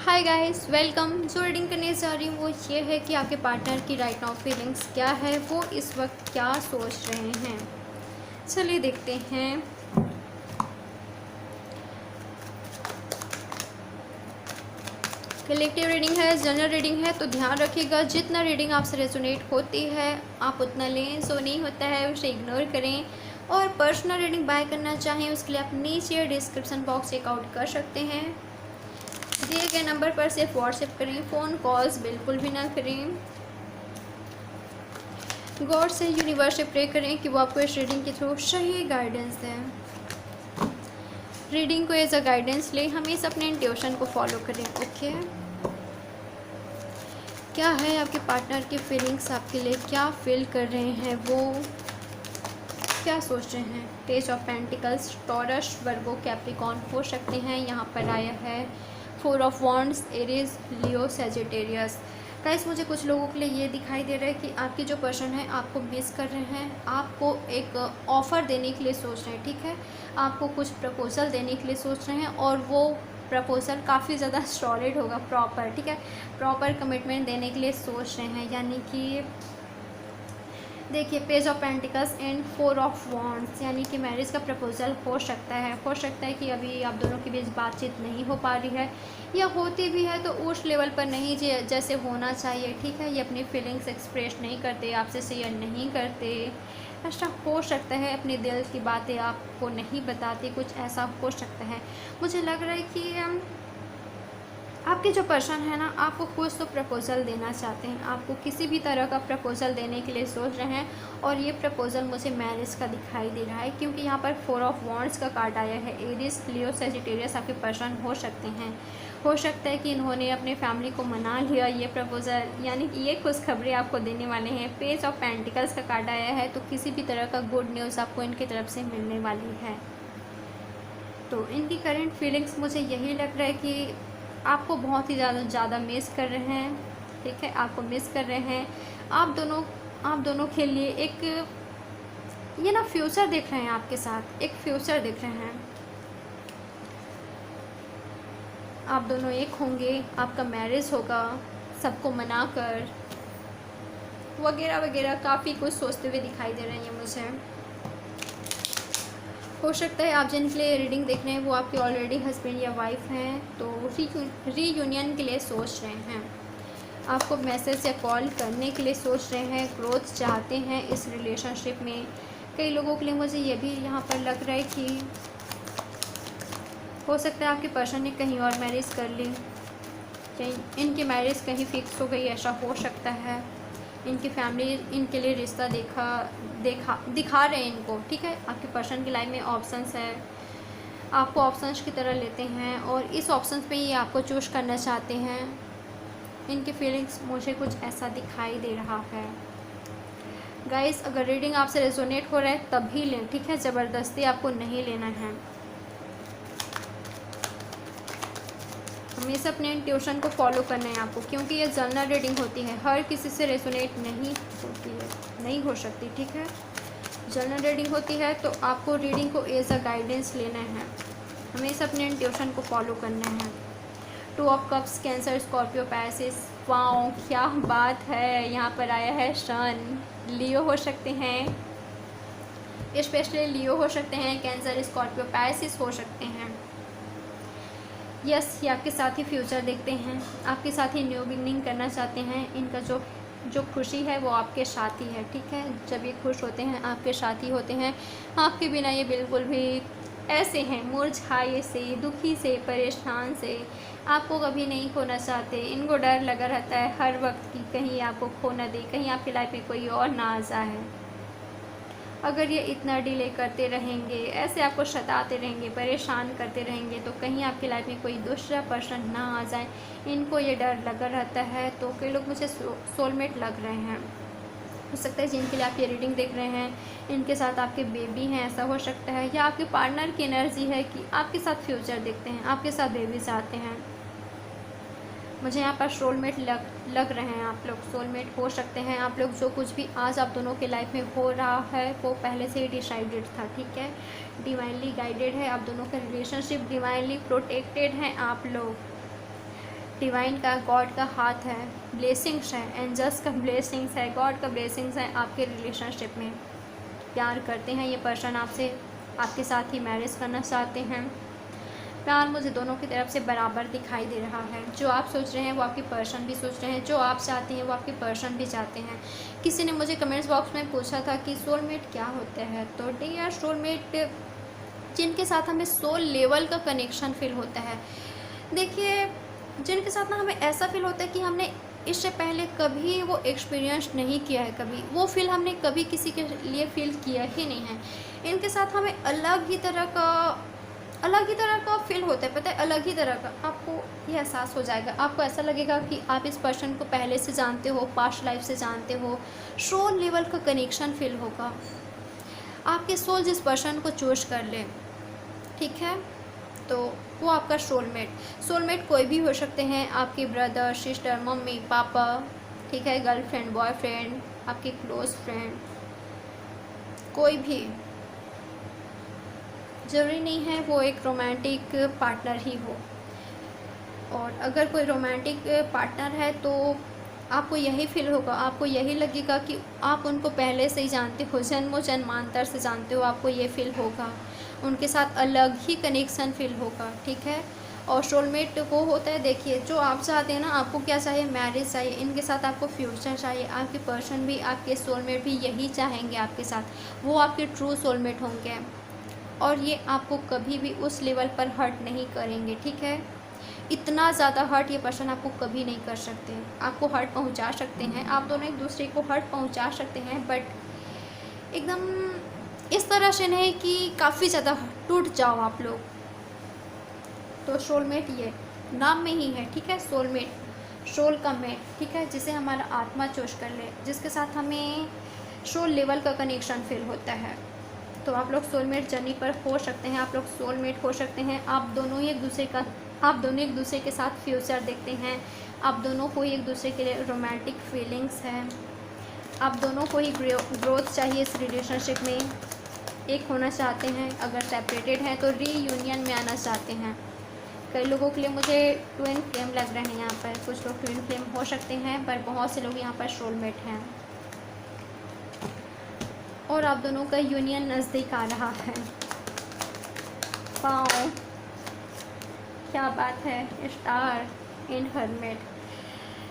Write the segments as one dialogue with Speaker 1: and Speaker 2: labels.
Speaker 1: Hi guys, welcome. जो reading करने जा रही हूँ वो ये है कि आपके पार्टनर की राइट नाउ फीलिंग्स क्या है, वो इस वक्त क्या सोच रहे हैं। चलिए देखते हैं। कलेक्टिव रीडिंग है, जनरल रीडिंग है, तो ध्यान रखिएगा जितना रीडिंग आपसे रेजोनेट होती है आप उतना लें, जो नहीं होता है उसे इग्नोर करें। और पर्सनल रीडिंग बाय करना चाहें उसके लिए आप नीचे डिस्क्रिप्शन बॉक्स चेकआउट कर सकते हैं। दिए गए नंबर पर सिर्फ व्हाट्सएप करें, फ़ोन कॉल्स बिल्कुल भी ना करें। गॉड से, यूनिवर्स से प्रे करें कि वो आपको इस रीडिंग के थ्रू सही गाइडेंस दें। रीडिंग को एज अ गाइडेंस ले, हमेशा अपने इंट्यूशन को फॉलो करें। ओके, क्या है आपके पार्टनर की फीलिंग्स आपके लिए, क्या फील कर रहे हैं, वो क्या सोच रहे हैं। Page of pentacles, taurus, Virgo, Capricorn हो सकते हैं। यहाँ पर आया है 4 of wands, Aries, Leo, Sagittarius. Guys, मुझे कुछ लोगों के लिए ये दिखाई दे रहा है कि आपकी जो पर्सन है आपको मिस कर रहे हैं, आपको एक ऑफ़र देने के लिए सोच रहे हैं। ठीक है, आपको कुछ प्रपोजल देने के लिए सोच रहे हैं और वो प्रपोजल काफ़ी ज़्यादा सॉलिड होगा, प्रॉपर। ठीक है, प्रॉपर कमिटमेंट देने के लिए सोच रहे हैं। यानी कि देखिए, page of pentacles and 4 of wands, यानी कि मैरिज का प्रपोजल हो सकता है कि अभी आप दोनों के बीच बातचीत नहीं हो पा रही है, या होती भी है तो उस लेवल पर नहीं जैसे होना चाहिए। ठीक है, ये अपनी फीलिंग्स एक्सप्रेस नहीं करते, आपसे शेयर नहीं करते। ऐसा हो सकता है, अपने दिल की बातें आपको नहीं बताते, कुछ ऐसा हो सकता है। मुझे लग रहा है कि आपके जो पर्सन है ना, आपको कुछ तो प्रपोज़ल देना चाहते हैं, आपको किसी भी तरह का प्रपोज़ल देने के लिए सोच रहे हैं। और ये प्रपोज़ल मुझे मैरिज का दिखाई दे रहा है, क्योंकि यहाँ पर 4 ऑफ वॉन्ड्स का कार्ड आया है। एरिस, लियो, सैजिटेरियस आपके पर्सन हो सकते हैं। हो सकता है कि इन्होंने अपने फैमिली को मना लिया ये प्रपोज़ल, यानी कि ये खुशखबरी आपको देने वाले हैं। पेज ऑफ पेंटिकल्स का कार्ड आया है, तो किसी भी तरह का गुड न्यूज़ आपको इनकी तरफ से मिलने वाली है। तो इनकी करंट फीलिंग्स मुझे यही लग रहा है कि आपको बहुत ही ज़्यादा मिस कर रहे हैं। ठीक है, आपको मिस कर रहे हैं। आप दोनों के लिए एक ये ना फ्यूचर देख रहे हैं, आपके साथ एक फ्यूचर देख रहे हैं। आप दोनों एक होंगे, आपका मैरिज होगा, सबको मनाकर, वगैरह वगैरह, काफ़ी कुछ सोचते हुए दिखाई दे रहे हैं ये मुझे। हो सकता है आप जिनके लिए रीडिंग देख रहे हैं वो आपके ऑलरेडी हस्बैंड या वाइफ हैं, तो रीयूनियन के लिए सोच रहे हैं, आपको मैसेज या कॉल करने के लिए सोच रहे हैं, ग्रोथ चाहते हैं इस रिलेशनशिप में। कई लोगों के लिए मुझे ये भी यहाँ पर लग रहा है कि हो सकता है आपके पर्सन ने कहीं और मैरिज कर ली, कहीं इनकी मैरिज कहीं फिक्स हो गई, ऐसा हो सकता है। इनकी फैमिली इनके लिए रिश्ता दिखा रहे हैं इनको। ठीक है, आपके पर्सन की लाइफ में ऑप्शंस है, आपको ऑप्शंस की तरह लेते हैं और इस ऑप्शंस पे ये आपको चूज करना चाहते हैं। इनकी फीलिंग्स मुझे कुछ ऐसा दिखाई दे रहा है। गाइस, अगर रीडिंग आपसे रेजोनेट हो रहा है तब ही लें। ठीक है, ज़बरदस्ती आपको नहीं लेना है। हमेशा अपने इंट्यूशन को फॉलो करना है आपको, क्योंकि ये जनरल रीडिंग होती है, हर किसी से रेजोनेट नहीं होती है, नहीं हो सकती। ठीक है, जनरल रीडिंग होती है तो आपको रीडिंग को एज अ गाइडेंस लेना है, हमेशा अपने इंट्यूशन को फॉलो करना है। 2 of cups, Cancer, Scorpio, Pisces. Wow, क्या बात है। यहाँ पर आया है सन। लियो हो सकते हैं, स्पेशली लियो हो सकते हैं, कैंसर, स्कॉर्पियो, पैसिस हो सकते हैं। यस, ये आपके साथ ही फ्यूचर देखते हैं, आपके साथ ही न्यू बिगनिंग करना चाहते हैं। इनका जो खुशी है वो आपके साथ ही है। ठीक है, जब ये खुश होते हैं आपके साथ ही होते हैं, आपके बिना ये बिल्कुल भी ऐसे हैं, मुरझाए से, दुखी से, परेशान से। आपको कभी नहीं खोना चाहते, इनको डर लगा रहता है हर वक्त कि कहीं आपको खो ना दे, कहीं आपकी लाइफ में कोई और ना आ जाए। अगर ये इतना डिले करते रहेंगे, ऐसे आपको सताते रहेंगे, परेशान करते रहेंगे, तो कहीं आपकी लाइफ में कोई दूसरा पर्सन ना आ जाए, इनको ये डर लगा रहता है। तो कई लोग मुझे सोलमेट लग रहे हैं। हो सकता है जिनके लिए आप ये रीडिंग देख रहे हैं इनके साथ आपके बेबी हैं, ऐसा हो सकता है। या आपके पार्टनर की एनर्जी है कि आपके साथ फ्यूचर देखते हैं, आपके साथ बेबी चाहते हैं। मुझे यहाँ पर सोलमेट लग रहे हैं, आप लोग सोलमेट हो सकते हैं। आप लोग जो कुछ भी आज आप दोनों के लाइफ में हो रहा है वो पहले से ही डिसाइडेड था। ठीक है, डिवाइनली गाइडेड है, आप दोनों का रिलेशनशिप डिवाइनली प्रोटेक्टेड है। आप लोग डिवाइन का, गॉड का हाथ है, ब्लेसिंग्स है, एंजल्स का ब्लेसिंग्स है, गॉड का ब्लेसिंग्स है आपके रिलेशनशिप में। प्यार करते हैं ये पर्सन आपसे, आपके साथ ही मैरिज करना चाहते हैं। प्यार मुझे दोनों की तरफ से बराबर दिखाई दे रहा है। जो आप सोच रहे हैं वो आपके पर्सन भी सोच रहे हैं, जो आप चाहते हैं वो आपके पर्सन भी चाहते हैं। किसी ने मुझे कमेंट्स बॉक्स में पूछा था कि सोलमेट क्या होता है, तो डियर सोलमेट जिनके साथ हमें सोल लेवल का कनेक्शन फील होता है। देखिए, जिनके साथ ना हमें ऐसा फील होता है कि हमने इससे पहले कभी वो एक्सपीरियंस नहीं किया है, कभी वो फील हमने कभी किसी के लिए फील किया ही नहीं है। इनके साथ हमें अलग ही तरह का फील होता है, पता है, अलग ही तरह का। आपको ये एहसास हो जाएगा, आपको ऐसा लगेगा कि आप इस पर्सन को पहले से जानते हो, पास्ट लाइफ से जानते हो। सोल लेवल का कनेक्शन फील होगा। आपके सोल जिस पर्सन को चूज कर ले, ठीक है, तो वो आपका सोलमेट कोई भी हो सकते हैं। आपके ब्रदर, सिस्टर, मम्मी, पापा, ठीक है, गर्लफ्रेंड, बॉयफ्रेंड, आपके क्लोज फ्रेंड, कोई भी, ज़रूरी नहीं है वो एक रोमांटिक पार्टनर ही हो। और अगर कोई रोमांटिक पार्टनर है तो आपको यही फील होगा, आपको यही लगेगा कि आप उनको पहले से ही जानते हो, जन्मों जन्मांतर से जानते हो। आपको ये फील होगा, उनके साथ अलग ही कनेक्शन फील होगा, ठीक है। और सोलमेट वो होता है, देखिए, जो आप चाहते हैं ना, आपको क्या चाहिए, मैरिज चाहिए, इनके साथ आपको फ्यूचर चाहिए। आपके पर्सन भी, आपके सोलमेट भी यही चाहेंगे आपके साथ। वो आपके ट्रू सोलमेट होंगे और ये आपको कभी भी उस लेवल पर हर्ट नहीं करेंगे, ठीक है। इतना ज़्यादा हर्ट ये पर्सन आपको कभी नहीं कर सकते। आपको हर्ट पहुंचा सकते हैं, आप दोनों एक दूसरे को हर्ट पहुंचा सकते हैं, बट एकदम इस तरह से नहीं कि काफ़ी ज़्यादा टूट जाओ आप लोग। तो सोलमेट ये नाम में ही है, ठीक है। सोलमेट, सोल का मेट, ठीक है, जिसे हमारा आत्मा चूज कर ले, जिसके साथ हमें सोल लेवल का कनेक्शन फील होता है। तो आप लोग सोलमेट जर्नी पर हो सकते हैं, आप लोग सोलमेट हो सकते हैं। आप दोनों एक दूसरे के साथ फ्यूचर देखते हैं। आप दोनों को ही एक दूसरे के लिए रोमांटिक फीलिंग्स है। आप दोनों को ही ग्रोथ चाहिए इस रिलेशनशिप में, एक होना चाहते हैं। अगर सेपरेटेड हैं तो रीयूनियन में आना चाहते हैं। कई लोगों के लिए मुझे ट्विन फ्लेम लग रहे हैं यहाँ पर, कुछ लोग ट्विन फ्लेम हो सकते हैं, पर बहुत से लोग यहाँ पर सोलमेट हैं। और आप दोनों का यूनियन नज़दीक आ रहा है। वाओ, क्या बात है, स्टार इन हर्मिट।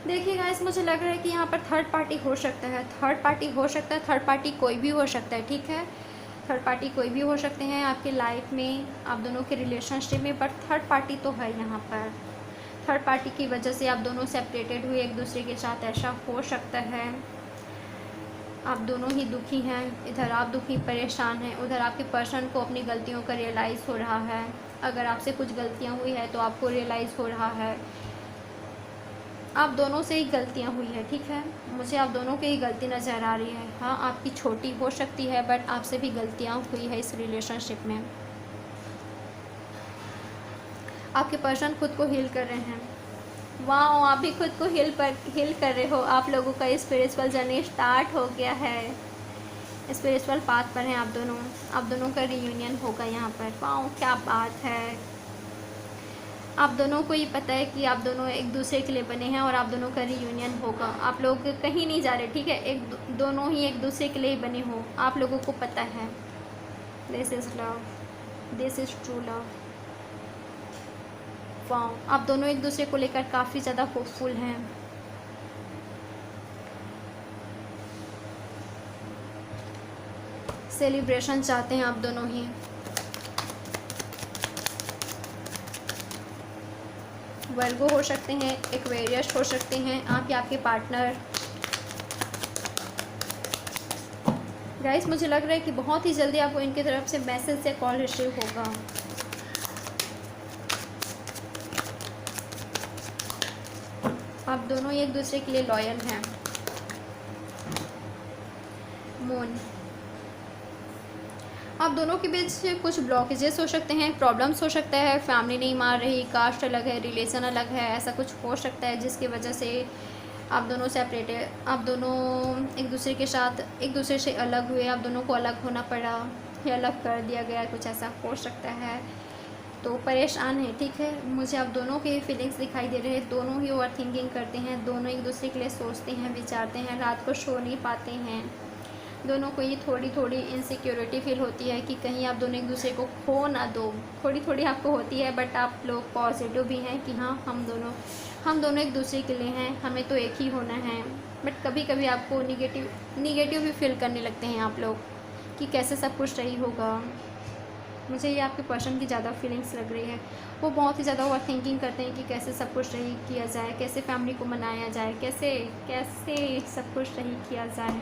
Speaker 1: देखिए गाइस, मुझे लग रहा है कि यहाँ पर थर्ड पार्टी हो सकता है, थर्ड पार्टी कोई भी हो सकता है, ठीक है। थर्ड पार्टी कोई भी हो सकते हैं आपकी लाइफ में, आप दोनों के रिलेशनशिप में, बट थर्ड पार्टी तो है यहाँ पर। थर्ड पार्टी की वजह से आप दोनों सेपरेटेड हुए एक दूसरे के साथ, ऐसा हो सकता है। आप दोनों ही दुखी हैं, इधर आप दुखी परेशान हैं, उधर आपके पर्सन को अपनी गलतियों का रियलाइज़ हो रहा है। अगर आपसे कुछ गलतियाँ हुई है तो आपको रियलाइज़ हो रहा है। आप दोनों से ही गलतियाँ हुई है, ठीक है। मुझे आप दोनों की ही गलती नज़र आ रही है। हाँ, आपकी छोटी हो सकती है, बट आपसे भी गलतियाँ हुई है इस रिलेशनशिप में। आपके पर्सन खुद को हील कर रहे हैं। वाह, आप भी खुद को हील कर रहे हो। आप लोगों का स्पिरिचुअल जर्नी स्टार्ट हो गया है, स्पिरिचुअल पाथ पर हैं आप दोनों का रीयूनियन होगा यहाँ पर। वाह, क्या बात है। आप दोनों को ये पता है कि आप दोनों एक दूसरे के लिए बने हैं और आप दोनों का रीयूनियन होगा। आप लोग कहीं नहीं जा रहे, ठीक है, दोनों ही एक दूसरे के लिए बने हो। आप लोगों को पता है, this is love, this is true love. वाह, आप दोनों एक दूसरे को लेकर काफ़ी ज़्यादा होपफुल हैं। सेलिब्रेशन चाहते हैं आप दोनों ही। वर्गो हो सकते हैं, एक्वेरियस हो सकते हैं आप या आपके पार्टनर। गाइस, मुझे लग रहा है कि बहुत ही जल्दी आपको इनकी तरफ से मैसेज या कॉल रिसीव होगा। आप दोनों एक दूसरे के लिए लॉयल हैं। मून, आप दोनों के बीच कुछ ब्लॉकेजेस हो सकते हैं, प्रॉब्लम्स हो सकता है, फैमिली नहीं मान रही, कास्ट अलग है, रिलेशन अलग है, ऐसा कुछ हो सकता है जिसकी वजह से आप दोनों सेपरेट है। आप दोनों एक दूसरे के साथ एक दूसरे से अलग हुए, आप दोनों को अलग होना पड़ा या अलग कर दिया गया, कुछ ऐसा हो सकता है। तो परेशान है, ठीक है। मुझे अब दोनों के फीलिंग्स दिखाई दे रहे हैं, दोनों ही ओवर थिंकिंग करते हैं, दोनों एक दूसरे के लिए सोचते हैं, विचारते हैं, रात को सो नहीं पाते हैं। दोनों को ये थोड़ी थोड़ी इनसिक्योरिटी फील होती है कि कहीं आप दोनों एक दूसरे को खो ना दो, थोड़ी थोड़ी आपको होती है, बट आप लोग पॉजिटिव भी हैं कि हाँ हम दोनों एक दूसरे के लिए हैं, हमें तो एक ही होना है। बट कभी कभी आपको निगेटिव भी फील करने लगते हैं आप लोग कि कैसे सब कुछ सही होगा। मुझे ये आपके पर्सन की ज़्यादा फीलिंग्स लग रही है। वो बहुत ही ज़्यादा ओवर थिंकिंग करते हैं कि कैसे सब कुछ सही किया जाए, कैसे फैमिली को मनाया जाए, कैसे कैसे सब कुछ सही किया जाए।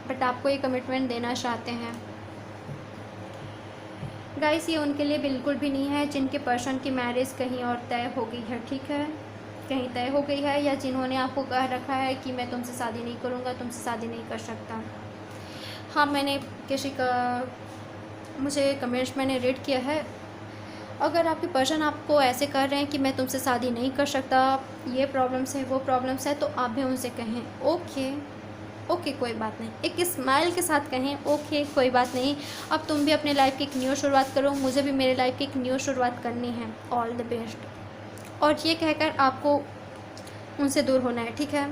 Speaker 1: बट आपको ये कमिटमेंट देना चाहते हैं। गाइस, ये उनके लिए बिल्कुल भी नहीं है जिनके पर्सन की मैरिज कहीं और तय हो गई है, ठीक है, कहीं तय हो गई है, या जिन्होंने आपको कह रखा है कि मैं तुमसे शादी नहीं करूँगा, तुमसे शादी नहीं कर सकता। हाँ, मैंने किसी का मुझे कमेंट्स मैंने रीड किया है, अगर आपके पर्सन आपको ऐसे कर रहे हैं कि मैं तुमसे शादी नहीं कर सकता, ये प्रॉब्लम्स है, वो प्रॉब्लम्स है, तो आप भी उनसे कहें ओके कोई बात नहीं, एक स्माइल के साथ कहें ओके कोई बात नहीं, अब तुम भी अपने लाइफ की एक न्यू शुरुआत करो, मुझे भी मेरे लाइफ की एक न्यू शुरुआत करनी है, ऑल द बेस्ट। और ये कहकर आपको उनसे दूर होना है, ठीक है।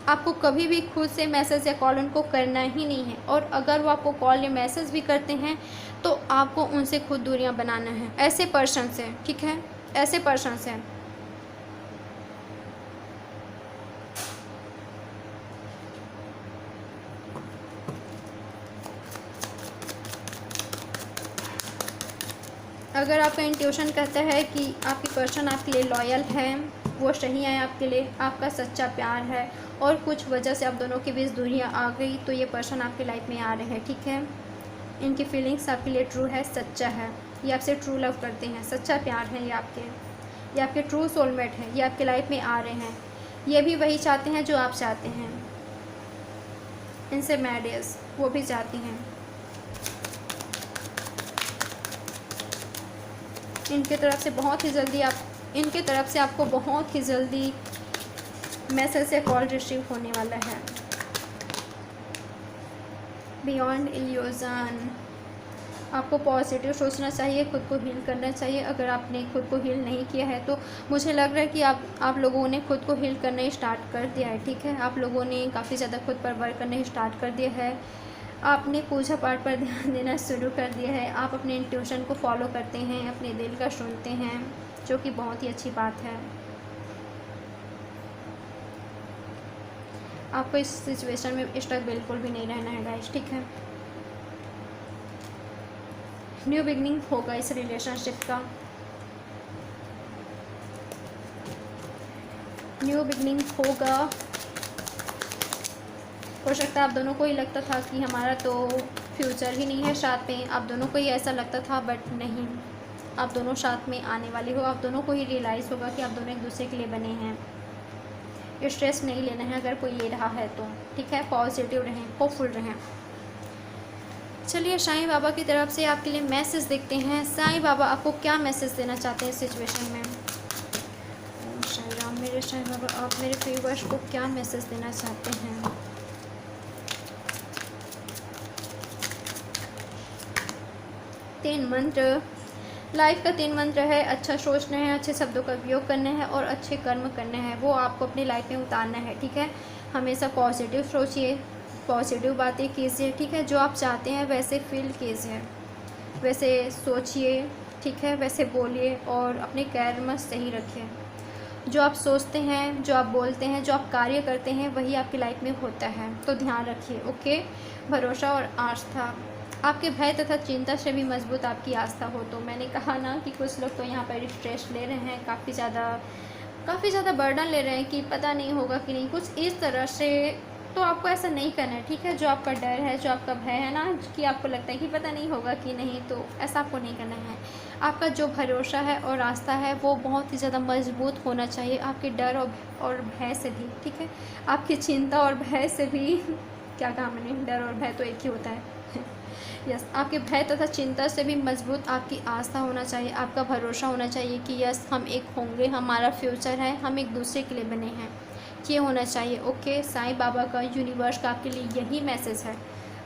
Speaker 1: आपको कभी भी खुद से मैसेज या कॉल उनको करना ही नहीं है, और अगर वो आपको कॉल या मैसेज भी करते हैं तो आपको उनसे खुद दूरियां बनाना है, ऐसे पर्सन से, ठीक है, ऐसे पर्सन से। अगर आपका इंट्यूशन कहता है कि आपकी पर्सन आपके लिए लॉयल है, वो सही है आपके लिए, आपका सच्चा प्यार है, और कुछ वजह से आप दोनों के बीच दूरियां आ गई, तो ये पर्सन आपके लाइफ में आ रहे हैं, ठीक है। इनकी फीलिंग्स आपके लिए ट्रू है, सच्चा है, ये आपसे ट्रू लव करते हैं, सच्चा प्यार है, ये आपके ट्रू सोलमेट है, ये आपके लाइफ में आ रहे हैं, ये भी वही चाहते हैं जो आप चाहते हैं, इनसे मैरिज वो भी चाहती हैं। इनके तरफ से आपको बहुत ही जल्दी मैसेज या कॉल रिसीव होने वाला है। बियॉन्ड इल्यूजन, आपको पॉजिटिव सोचना चाहिए, खुद को हील करना चाहिए। अगर आपने खुद को हील नहीं किया है तो मुझे लग रहा है कि आप लोगों ने खुद को हील करना स्टार्ट कर दिया है, ठीक है। आप लोगों ने काफ़ी ज़्यादा खुद पर वर्क करना स्टार्ट कर दिया है, आपने पूजा पाठ पर ध्यान देना शुरू कर दिया है, आप अपने इंट्यूशन को फॉलो करते हैं, अपने दिल का सुनते हैं, जो कि बहुत ही अच्छी बात है। आपको इस सिचुएशन में स्टक बिल्कुल भी नहीं रहना है गाइस, ठीक है। न्यू बिगनिंग होगा इस रिलेशनशिप का, न्यू बिगनिंग होगा। हो सकता है आप दोनों को ही लगता था कि हमारा तो फ्यूचर ही नहीं है साथ में, आप दोनों को ही ऐसा लगता था, बट नहीं, आप दोनों साथ में आने वाले हो। आप दोनों को ही रियलाइज़ होगा कि आप दोनों एक दूसरे के लिए बने हैं। स्ट्रेस नहीं लेना है अगर कोई ले रहा है तो, ठीक है। पॉजिटिव रहें, होपफुल रहें। चलिए साईं बाबा की तरफ से आपके लिए मैसेज देखते हैं। साईं बाबा आपको क्या मैसेज देना चाहते हैं इस सिचुएशन में। ओम साईं राम, मेरे साईं बाबा आप मेरे व्यूअर्स को क्या मैसेज देना चाहते हैं। 3 मंत्र, लाइफ का 3 मंत्र है, अच्छा सोचना है, अच्छे शब्दों का उपयोग करना है और अच्छे कर्म करने हैं, वो आपको अपनी लाइफ में उतारना है, ठीक है। हमेशा पॉजिटिव सोचिए, पॉजिटिव बातें कीजिए, ठीक है। जो आप चाहते हैं वैसे फील कीजिए, वैसे सोचिए, ठीक है, वैसे बोलिए और अपने कर्म सही रखिए। जो आप सोचते हैं, जो आप बोलते हैं, जो आप कार्य करते हैं, वही आपकी लाइफ में होता है, तो ध्यान रखिए, ओके। भरोसा और आस्था, आपके भय तथा चिंता से भी मजबूत आपकी आस्था हो। तो मैंने कहा ना कि कुछ लोग तो यहाँ पर स्ट्रेस ले रहे हैं, काफ़ी ज़्यादा बर्डन ले रहे हैं कि पता नहीं होगा कि नहीं, कुछ इस तरह से। तो आपको ऐसा नहीं करना है, ठीक है। जो आपका डर है, जो आपका भय है ना, कि आपको लगता है कि पता नहीं होगा कि नहीं, तो ऐसा आपको नहीं करना है। आपका जो भरोसा है और आस्था है वो बहुत ही ज़्यादा मजबूत होना चाहिए, आपके डर और भय से भी, ठीक है। आपकी चिंता और भय से भी क्या कहा मैंने, डर और भय तो एक ही होता है यस। आपके भय तथा चिंता से भी मजबूत आपकी आस्था होना चाहिए, आपका भरोसा होना चाहिए कि यस हम एक होंगे, हमारा फ्यूचर है, हम एक दूसरे के लिए बने हैं, ये होना चाहिए, ओके। साईं बाबा का, यूनिवर्स का आपके लिए यही मैसेज है।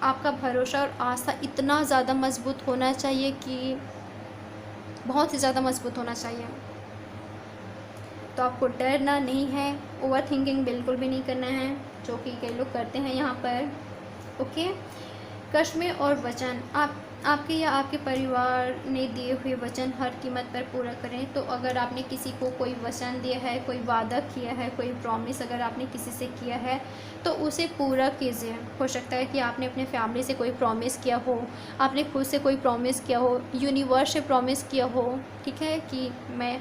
Speaker 1: आपका भरोसा और आस्था इतना ज़्यादा मजबूत होना चाहिए कि बहुत ही ज़्यादा मजबूत होना चाहिए। तो आपको डरना नहीं है, ओवर थिंकिंग बिल्कुल भी नहीं करना है, जो कि कई लोग करते हैं यहाँ पर। ओके, कस्में और वचन, आपके या आपके परिवार ने दिए हुए वचन हर कीमत पर पूरा करें। तो अगर आपने किसी को कोई वचन दिया है, कोई वादा किया है, कोई प्रॉमिस अगर आपने किसी से किया है तो उसे पूरा कीजिए। हो सकता है कि आपने अपने फैमिली से कोई प्रॉमिस किया हो, आपने खुद से कोई प्रॉमिस किया हो, यूनिवर्स से प्रॉमिस किया हो, ठीक है, कि मैं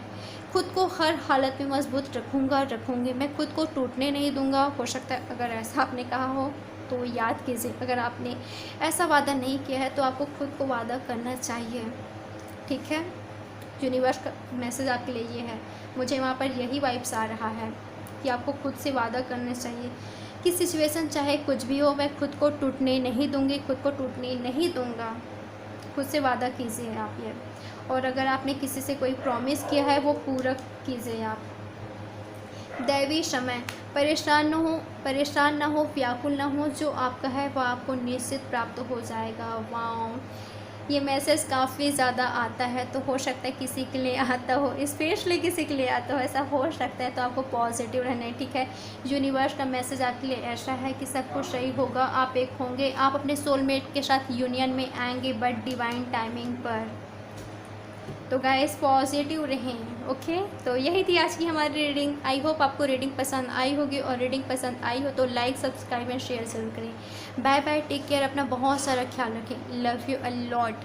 Speaker 1: खुद को हर हालत में मजबूत रखूँगी, मैं खुद को टूटने नहीं दूँगा। हो सकता है अगर ऐसा आपने कहा हो तो याद कीजिए। अगर आपने ऐसा वादा नहीं किया है तो आपको खुद को वादा करना चाहिए, ठीक है। यूनिवर्स का मैसेज आपके लिए ये है, मुझे वहाँ पर यही वाइब्स आ रहा है कि आपको खुद से वादा करना चाहिए कि सिचुएशन चाहे कुछ भी हो, मैं खुद को टूटने नहीं दूँगी, खुद को टूटने नहीं दूँगा। खुद से वादा कीजिए आप ये। और अगर आपने किसी से कोई प्रॉमिस किया है वो पूरा कीजिए आप। दैवी समय, परेशान ना हो, व्याकुल ना हो, जो आपका है वह आपको निश्चित प्राप्त हो जाएगा। वाओ, ये मैसेज काफ़ी ज़्यादा आता है। तो हो सकता है किसी के लिए आता हो, स्पेशली किसी के लिए आता हो, ऐसा हो सकता है। तो आपको पॉजिटिव रहना है, ठीक है। यूनिवर्स का मैसेज आपके लिए ऐसा है कि सब कुछ सही होगा, आप एक होंगे, आप अपने सोलमेट के साथ यूनियन में आएंगे, बट डिवाइन टाइमिंग पर। तो गाइस पॉजिटिव रहें, ओके। तो यही थी आज की हमारी रीडिंग। आई होप आपको रीडिंग पसंद आई होगी, और रीडिंग पसंद आई हो तो लाइक, सब्सक्राइब एंड शेयर ज़रूर करें। बाय बाय, टेक केयर, अपना बहुत सारा ख्याल रखें। Love you a lot.